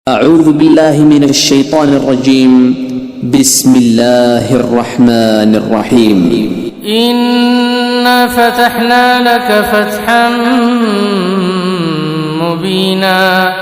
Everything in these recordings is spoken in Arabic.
أعوذ بالله من الشيطان الرجيم. بسم الله الرحمن الرحيم. إنا فتحنا لك فتحا مبينا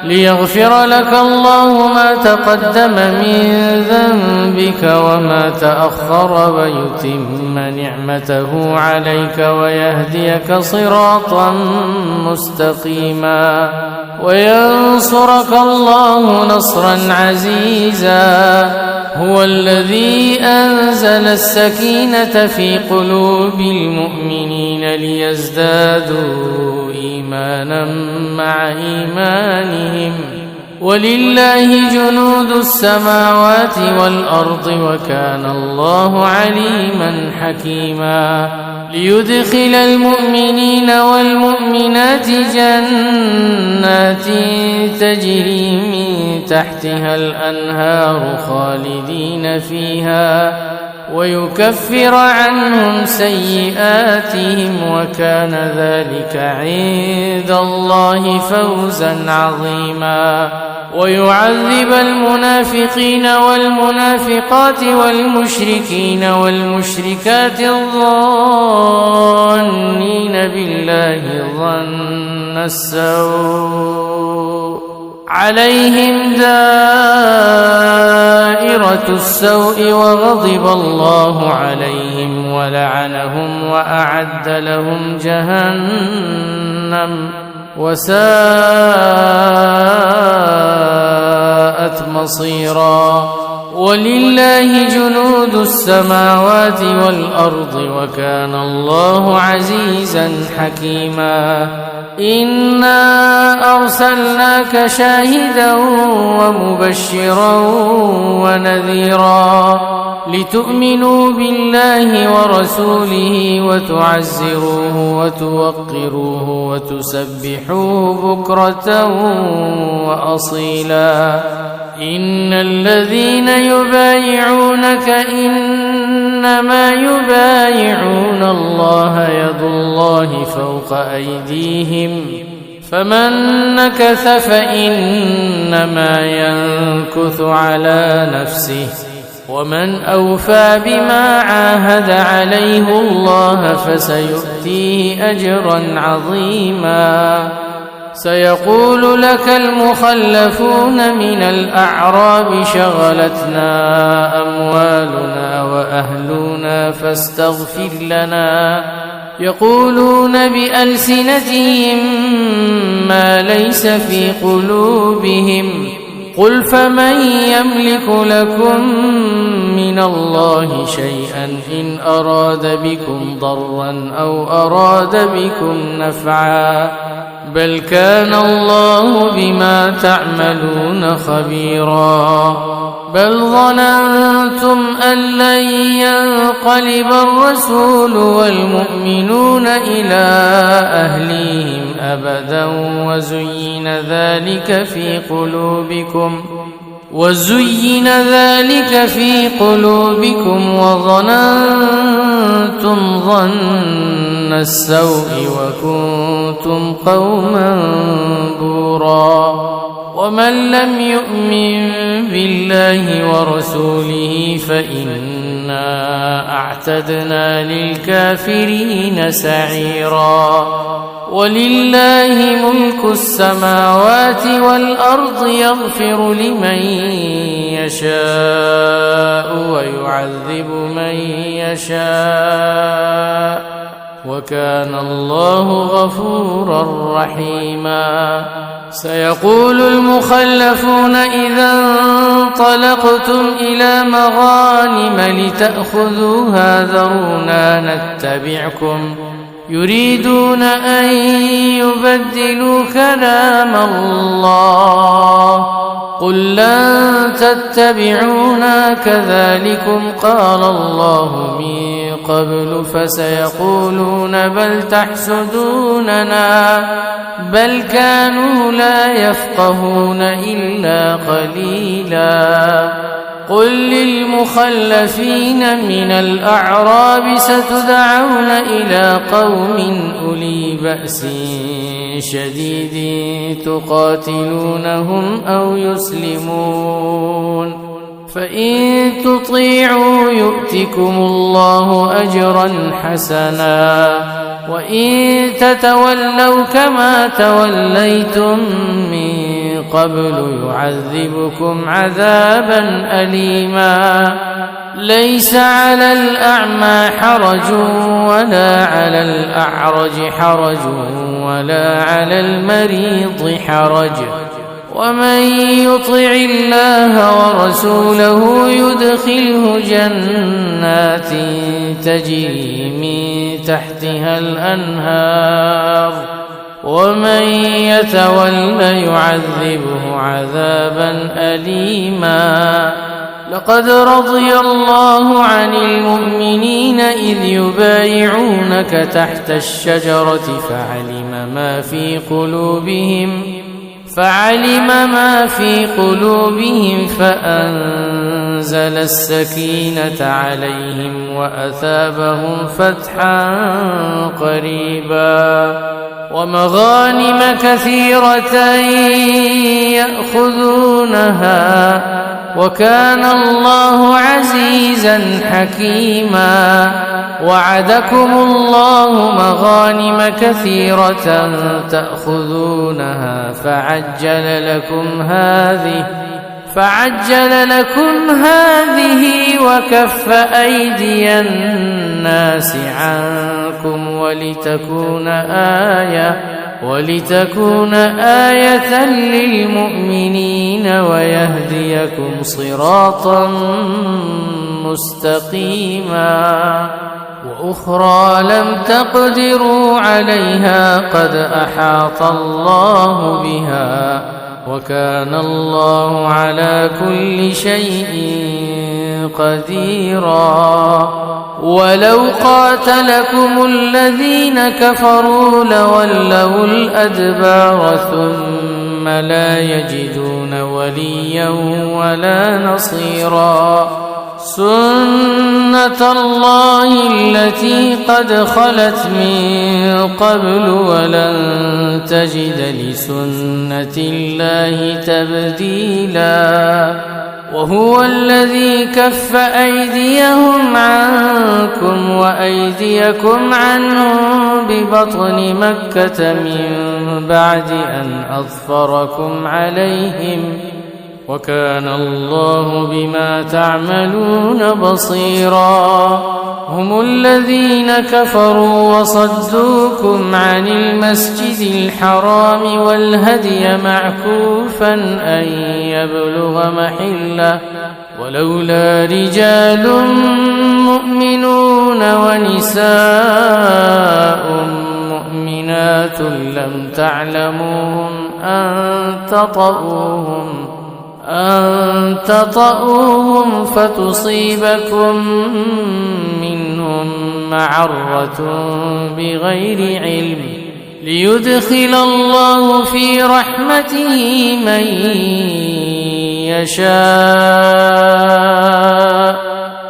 ليغفر لك الله ما تقدم من ذنبك وما تأخر ويتم نعمته عليك ويهديك صراطا مستقيما وينصرك الله نصرا عزيزا. هو الذي أنزل السكينة في قلوب المؤمنين ليزدادوا إيمانا مع إيمانهم ولله جنود السماوات والأرض وكان الله عليما حكيما. ليدخل المؤمنين والمؤمنات جنات تجري من تحتها الأنهار خالدين فيها ويكفر عنهم سيئاتهم وكان ذلك عند الله فوزا عظيما. ويعذب المنافقين والمنافقات والمشركين والمشركات الظانين بالله ظن السوء عليهم دائرة السوء وغضب الله عليهم ولعنهم وأعد لهم جهنم وساءت مصيرا. ولله جنود السماوات والأرض وكان الله عزيزا حكيما. إنا أرسلناك شاهدا ومبشرا ونذيرا لتؤمنوا بالله ورسوله وتعزروه وتوقروه وتسبحوه بكرة وأصيلا. إن الذين يبايعونك إنما يبايعون الله يد الله فوق أيديهم فمن نكث فإنما ينكث على نفسه ومن أوفى بما عاهد عليه الله فسيؤتيه أجرا عظيما. سيقول لك المخلفون من الأعراب شغلتنا أموالنا وأهلنا فاستغفر لنا يقولون بألسنتهم ما ليس في قلوبهم قل فمن يملك لكم من الله شيئا إن أراد بكم ضرا أو أراد بكم نفعا بل كان الله بما تعملون خبيرا. بل ظننتم أن لن ينقلب الرسول والمؤمنون إلى أهليهم أبدا وزين ذلك في قلوبكم وظننتم ظن السوء وكنتم قوما بورا. ومن لم يؤمن بالله ورسوله فإنا أعتدنا للكافرين سعيرا. ولله ملك السماوات والأرض يغفر لمن يشاء ويعذب من يشاء وكان الله غفورا رحيما. سيقول المخلفون إذا انطلقتم إلى مغانم لتأخذوها ذرونا نتبعكم يريدون أن يبدلوا كلام الله قل لن تتبعونا كذلكم قال الله من قبل فسيقولون بل تحسدوننا بل كانوا لا يفقهون إلا قليلا. قل للمخلفين من الأعراب ستدعون إلى قوم أولي بأس شديد تقاتلونهم أو يسلمون فإن تطيعوا يؤتكم الله أجرا حسنا وإن تتولوا كما توليتم من قبل يعذبكم عذابا أليما ليس على الأعمى حرج ولا على الأعرج حرج ولا على المريض حرج ومن يطع الله ورسوله يدخله جنات تجري من تحتها الأنهار ومن يتول يعذبه عذابا أليما لقد رضي الله عن المؤمنين إذ يبايعونك تحت الشجرة فعلم ما في قلوبهم فأنزل السكينة عليهم وأثابهم فتحا قريبا ومغانم كثيرة يأخذونها وكان الله عزيزا حكيما وعدكم الله مغانم كثيرة تأخذونها فعجل لكم هذه وكف أيدي الناس عنكم ولتكون آية للمؤمنين ويهديكم صراطا مستقيما وأخرى لم تقدروا عليها قد أحاط الله بها وكان الله على كل شيء قديرا ولو قاتلكم الذين كفروا لولوا الأدبار ثم لا يجدون وليا ولا نصيرا سنة الله التي قد خلت من قبل ولن تجد لسنة الله تبديلا وهو الذي كف أيديهم عنكم وأيديكم عنهم ببطن مكة من بعد أن أظفركم عليهم وكان الله بما تعملون بصيرا هم الذين كفروا وصدوكم عن المسجد الحرام والهدي معكوفا أن يبلغ محله ولولا رجال مؤمنون ونساء مؤمنات لم تعلموهم أن تطؤوهم فتصيبكم منهم معرة بغير علم ليدخل الله في رحمته من يشاء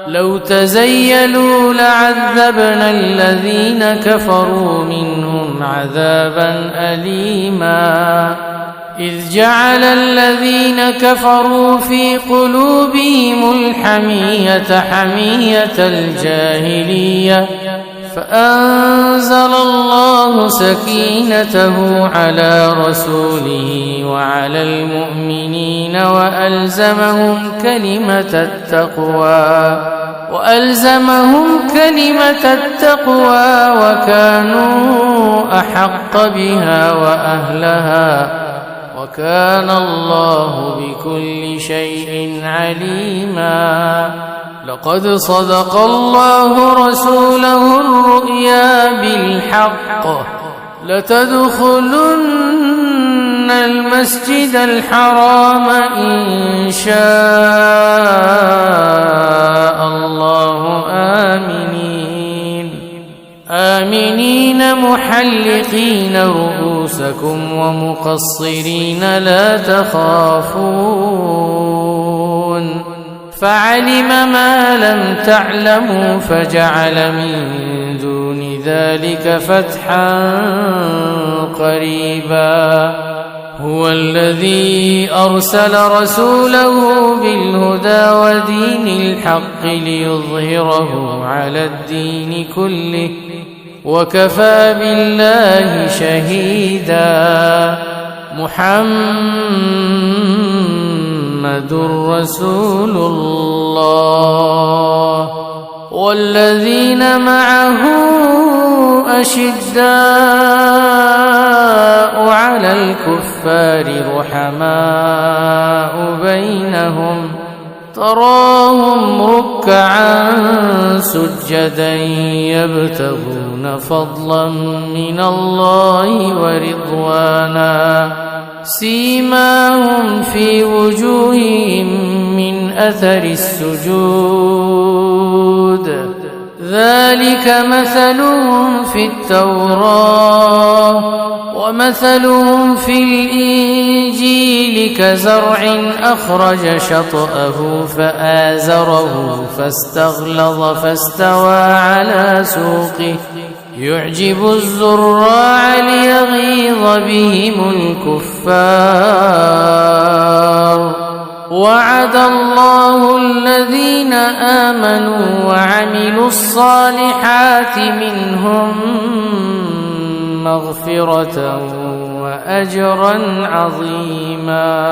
لو تزيلوا لعذبنا الذين كفروا منهم عذابا أليما إذ جعل الذين كفروا في قلوبهم الحمية حمية الجاهلية فأنزل الله سكينته على رسوله وعلى المؤمنين وألزمهم كلمة التقوى وكانوا أحق بها وأهلها وكان الله بكل شيء عليما لقد صدق الله رسوله الرؤيا بالحق لتدخلن المسجد الحرام إن شاء الله آمنين محلقين رؤوسكم ومقصرين لا تخافون فعلم ما لم تعلموا فجعل من دون ذلك فتحا قريبا هو الذي أرسل رسوله بالهدى ودين الحق ليظهره على الدين كله وكفى بالله شهيدا محمد رسول الله والذين معه أشداء على الكفار رحماء بينهم تراهم ركعا سجدا يبتغون فضلا من الله ورضوانا سيماهم في وجوههم من أثر السجود ذلك مثلهم في التوراة ومثلهم في الإنجيل كزرع أخرج شطأه فآزره فاستغلظ فاستوى على سوقه يعجب الزراع ليغيظ بهم الكفار وعد الله الذين آمنوا وعملوا الصالحات منهم مغفرة وأجرا عظيما